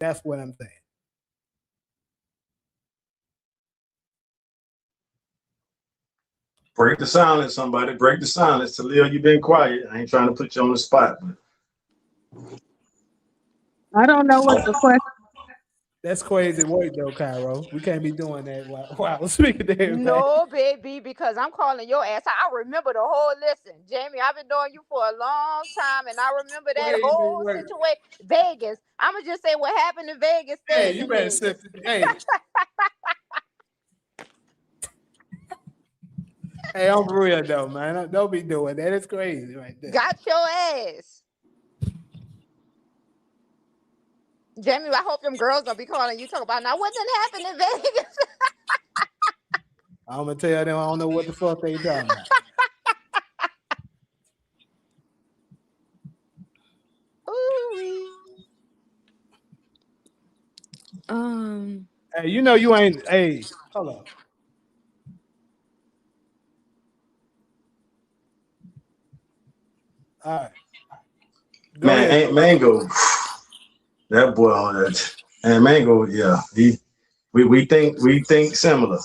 That's what I'm saying. Break the silence, somebody. Break the silence. Talil, you've been quiet. I ain't trying to put you on the spot. I don't know what the question. That's crazy work, though, Cairo. We can't be doing that while I was speaking to everybody. No, baby, because I'm calling your ass. I remember the whole listen. Jamie, I've been knowing you for a long time, and I remember that Crazy whole work. situation. Vegas. I'm going to just say what happened in Vegas Hey, stays you in better Vegas. sit. Hey. Hey, I'm for real though, man. Don't be doing that. It's crazy right there. Got your ass. Jamie, I hope them girls don't be calling you talk about now what done happened in Vegas. I'm gonna tell them I don't know what the fuck they talking about. Hey, you know you ain't. Hey, hold on. All right. Go Man, ahead. Aunt Mango, that boy on that. Aunt Mango, yeah, we think similar.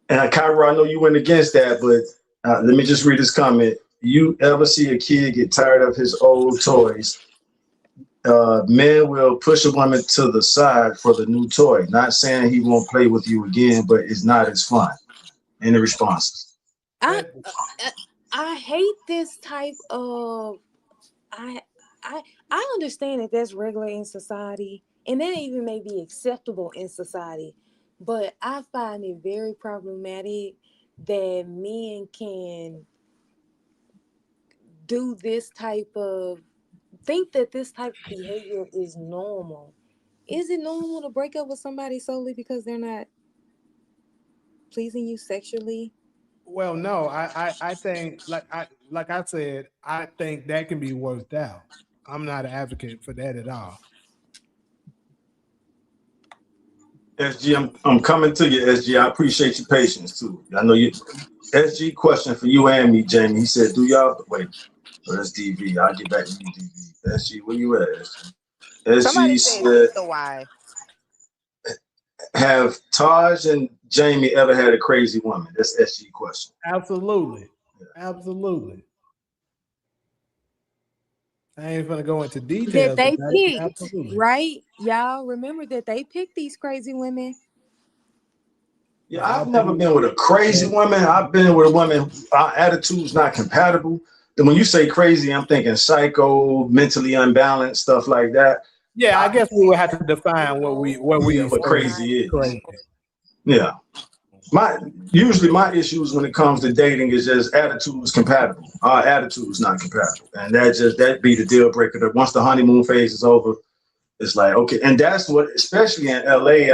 And Kyra, I know you went against that, but let me just read this comment. You ever see a kid get tired of his old toys? Men will push a woman to the side for the new toy. Not saying he won't play with you again, but it's not as fun. Any responses? I hate this type of. I understand that that's regular in society, and that even may be acceptable in society, but I find it very problematic that men can do this type of think that this type of behavior is normal. Is it normal to break up with somebody solely because they're not pleasing you sexually? Well, no, I think like I said, I think that can be worked out. I'm not an advocate for that at all. SG, I'm coming to you, SG. I appreciate your patience too. I know you. SG question for you and me, Jamie. He said, "Do y'all wait?" So that's DV. I'll get back to you, DV. SG, where you at? SG, Somebody SG said said, the why. "Have Taj and Jamie ever had a crazy woman?" That's SG question. Absolutely, absolutely. I ain't gonna go into details. That they but picked, absolutely. right? Y'all remember that they picked these crazy women. Yeah, I've never been with a crazy woman. I've been with a woman. Our attitude's not compatible. And when you say crazy, I'm thinking psycho, mentally unbalanced, stuff like that. Yeah, I guess we would have to define what crazy is. Crazy. Yeah. Usually my issues when it comes to dating is just attitudes compatible. Our attitude's not compatible. And that be the deal breaker. That once the honeymoon phase is over, it's like, okay. And that's what, especially in LA,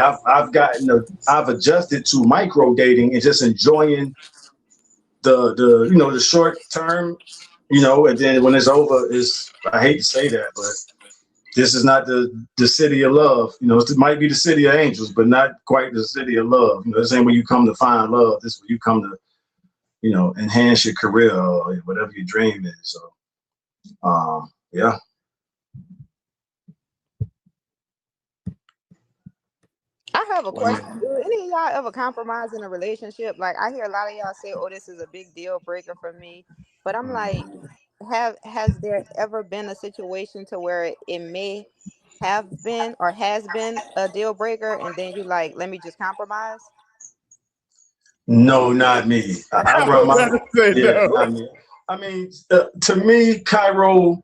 I've adjusted to micro dating and just enjoying the short term, and then when it's over, I hate to say that, but this is not the city of love. It might be the city of angels, but not quite the city of love. This ain't where you come to find love. This is where you come to, enhance your career or whatever your dream is. So, yeah. I have a question. Do any of y'all ever compromise in a relationship? Like I hear a lot of y'all say, "Oh, this is a big deal breaker for me," but I'm like, has there ever been a situation to where it may have been or has been a deal breaker, and then you like, let me just compromise? No, not me. I run my not me. I mean, to me, Cairo,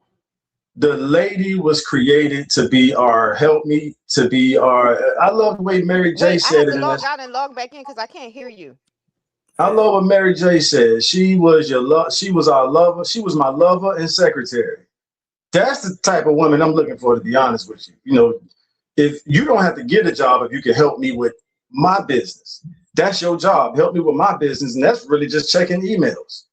the lady was created to be our helpmeet, to be our. I love the way Mary J said I have it. to log out and log back in because I can't hear you. I love what Mary J said. She was your love. She was our lover. She was my lover and secretary. That's the type of woman I'm looking for, to be honest with you. If you don't have to get a job, if you can help me with my business, that's your job. Help me with my business, and that's really just checking emails.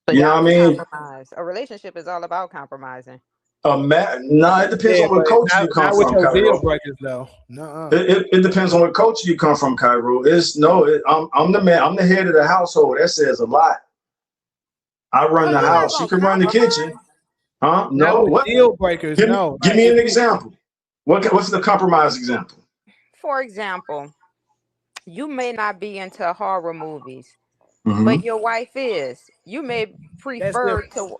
So you know what I mean? Compromise. A relationship is all about compromising. No, it depends on what culture you come from, Cairo. Deal breakers, though. No. It depends on what culture you come from, Cairo. I'm the man. I'm the head of the household. That says a lot. I run the house. She can run the kitchen. Huh? No. What deal breakers? Give me an example. What's the compromise example? For example, you may not be into horror movies, Mm-hmm. but your wife is. You may That's prefer different.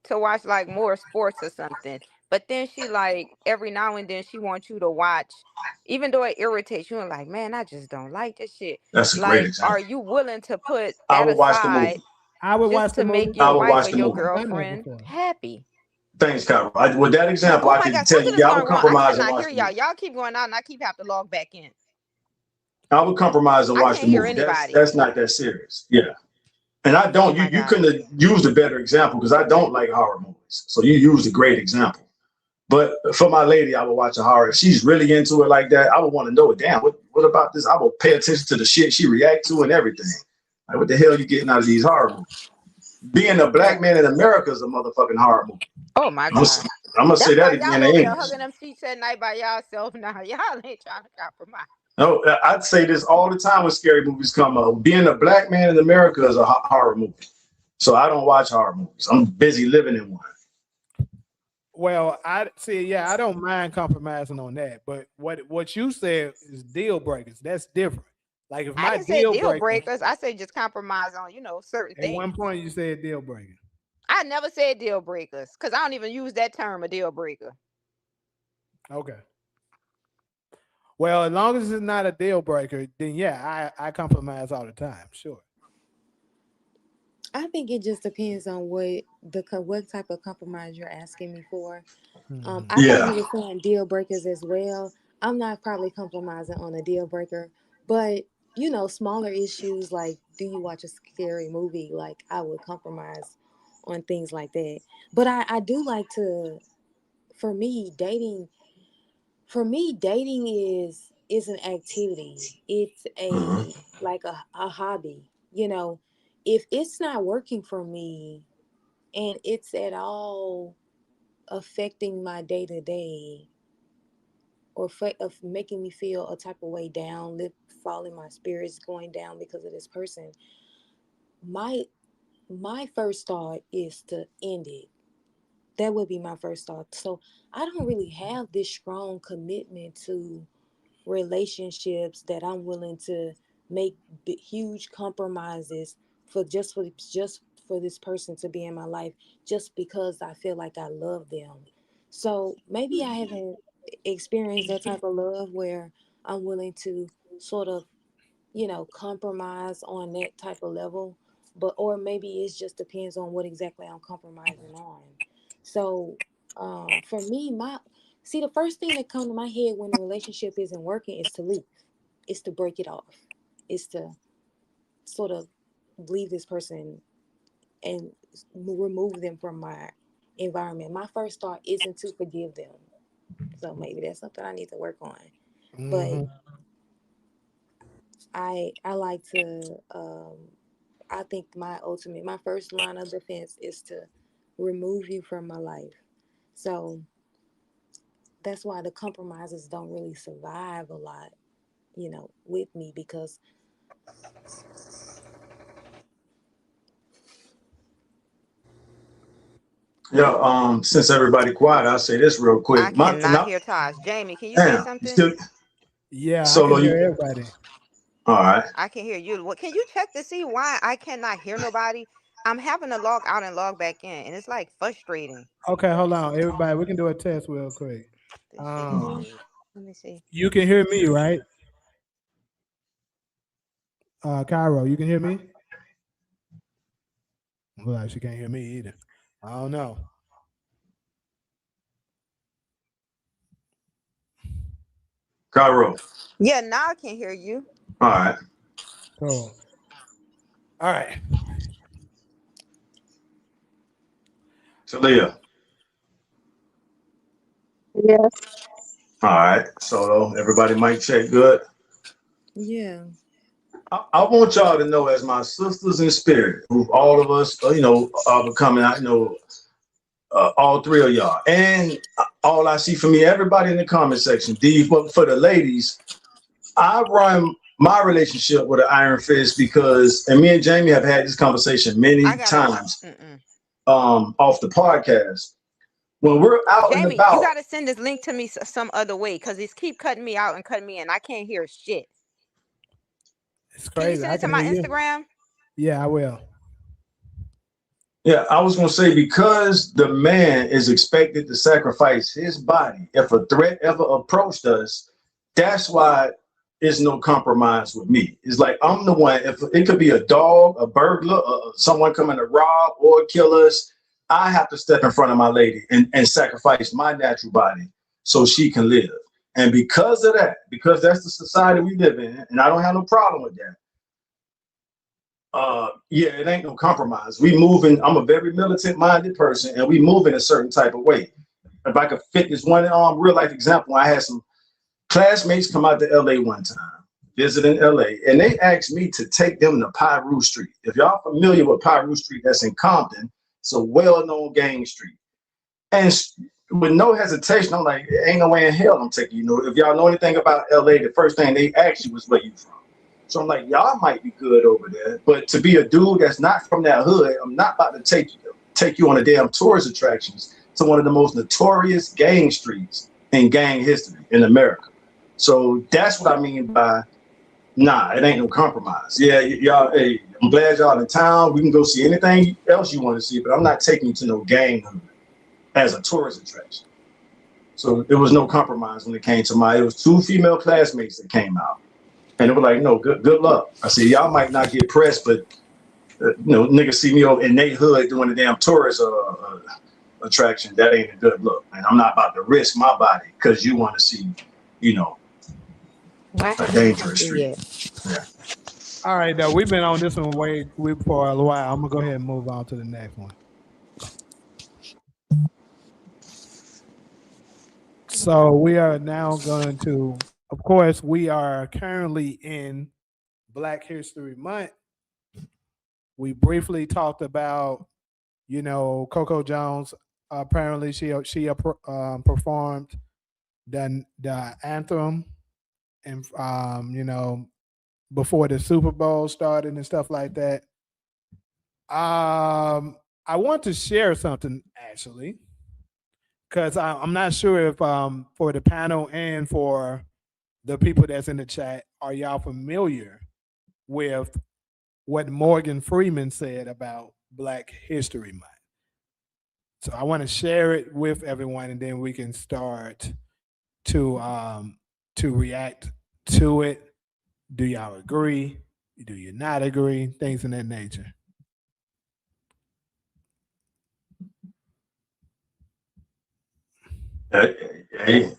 to watch like more sports or something, but then she like every now and then she wants you to watch, even though it irritates you and like, man, I just don't like this shit. That's a great Like, example. are you willing to put I that would watch the aside movie. I would watch just the to movie make I your too. would wife watch or the your movie. I've done that girlfriend before. happy? Thanks, Kyra. With that example, Oh I my can God, tell something you, is yeah, I would going wrong. I compromise and cannot watch hear the y'all. movie. Y'all keep going out and I keep have to log back in. I would compromise and I watch the can't hear movie. anybody. That's not that serious. Yeah. And I Oh don't, my you God. couldn't have used a better example because I don't like horror movies. So you used a great example. But for my lady, I would watch a horror. If she's really into it like that, I would want to know, damn, what about this? I would pay attention to the shit she react to and everything. Like, what the hell are you getting out of these horror movies? Being a black man in America is a motherfucking horror movie. Oh my I'm God. gonna say That's that why again y'all in over there English. hugging them sheets at night by yourself now. Y'all ain't trying to compromise. No, I'd say this all the time when scary movies come up. Being a black man in America is a horror movie. So I don't watch horror movies. I'm busy living in one. Well, I see. Yeah, I don't mind compromising on that. But what you said is deal breakers. That's different. Like if I my didn't say deal deal breaker, breakers. I say just compromise on, certain at one things. point you said deal breaker. I never said deal breakers because I don't even use that term, a deal breaker. Okay. Well, as long as it's not a deal breaker, then yeah, I compromise all the time. Sure. I think it just depends on what type of compromise you're asking me for. Mhm. I thought you Yeah. were saying deal breakers as well. I'm not probably compromising on a deal breaker, but smaller issues like do you watch a scary movie? Like I would compromise on things like that. But I do like to, for me, dating is an activity. It's Mhm. like a hobby. If it's not working for me and it's at all affecting my day to day or of making me feel a type of way down, falling my spirits going down because of this person, my my first thought is to end it. That would be my first thought. So I don't really have this strong commitment to relationships that I'm willing to make huge compromises for this person to be in my life just because I feel like I love them. So maybe I haven't experienced that type of love where I'm willing to sort of, compromise on that type of level, but or maybe it just depends on what exactly I'm compromising on. So for me, the first thing that comes to my head when a relationship isn't working is to leave. It's to break it off. It's to sort of leave this person and remove them from my environment. My first thought isn't to forgive them. So maybe that's something I need to work on. But Mhm. I like to I think my first line of defense is to remove you from my life. So that's why the compromises don't really survive a lot, with me because Yeah. Since everybody quiet, I'll say this real I quick. cannot hear Taj. Jamie, can you say Damn, you something? still Yeah, I solo can hear you. everybody. All right. I can hear you. What can you check to see why I cannot hear nobody? I'm having to log out and log back in, and it's like frustrating. Okay, hold on, everybody. We can do a test real quick. This shit is Hmm. weird. Let me see. You can hear me, right? Cairo, you can hear me? Well, like she can't hear me either. I don't know. Cairo. Yeah, now I can hear you. All right. Cool. All right. Talia. Yes. All right. Solo. Everybody mic check good. yeah. I want y'all to know, as my sisters in spirit, who all of us, are becoming, all three of y'all, and all I see from me, everybody in the comment section, D, but for the ladies, I run my relationship with an iron fist because, and me and Jamie have had this conversation I many gotta. times Mm-mm. off the podcast. when we're out and Jamie, you about. gotta send this link to me some other way because it's keep cutting me out and cutting me in. I can't hear shit. It's Can you crazy. send I it to can my hear you. Instagram? Yeah, I will. Yeah, I was gonna say because the man is expected to sacrifice his body if a threat ever approached us, that's why there's no compromise with me. It's like I'm the one. If it could be a dog, a burglar, someone coming to rob or kill us, I have to step in front of my lady and sacrifice my natural body so she can live. And because of that, because that's the society we live in, and I don't have no problem with that. Yeah, it ain't no compromise. We moving. I'm a very militant minded person, and we move in a certain type of way. If I could fit this one real life example, I had some classmates come out to LA one time, visiting LA, and they asked me to take them to Pyru Street. If y'all familiar with Pyru Street, that's in Compton. It's a well-known gang street. And with no hesitation, I'm like, ain't no way in hell I'm taking you. If y'all know anything about LA, the first thing they asked you was where you from. So I'm like, y'all might be good over there, but to be a dude that's not from that hood, I'm not about to take you on a damn tourist attractions to one of the most notorious gang streets in gang history in America. So that's what I mean by, nah, it ain't no compromise. Yeah, y'all, hey, I'm glad y'all in town. We can go see anything else you want to see, but I'm not taking you to no gang hood as a tourist attraction. So there was no compromise when it came to it was two female classmates that came out. And they were like, no, good luck. I said, y'all might not get pressed, but niggas see me over in they hood doing a damn tourist attraction. That ain't a good look. And I'm not about to risk my body because you want to see, Why a haven't it come dangerous through street. yet? Yeah. All right, though. We've been on this one for a while. I'm gonna go ahead and move on to the next one. So we are now going to, of course, we are currently in Black History Month. We briefly talked about, Coco Jones. Apparently, she performed the anthem, and before the Super Bowl started and stuff like that. I want to share something actually, because I'm not sure if for the panel and for the people that's in the chat, are y'all familiar with what Morgan Freeman said about Black History Month? So I want to share it with everyone, and then we can start to react to it. Do y'all agree? Do you not agree? Things in that nature. Hey,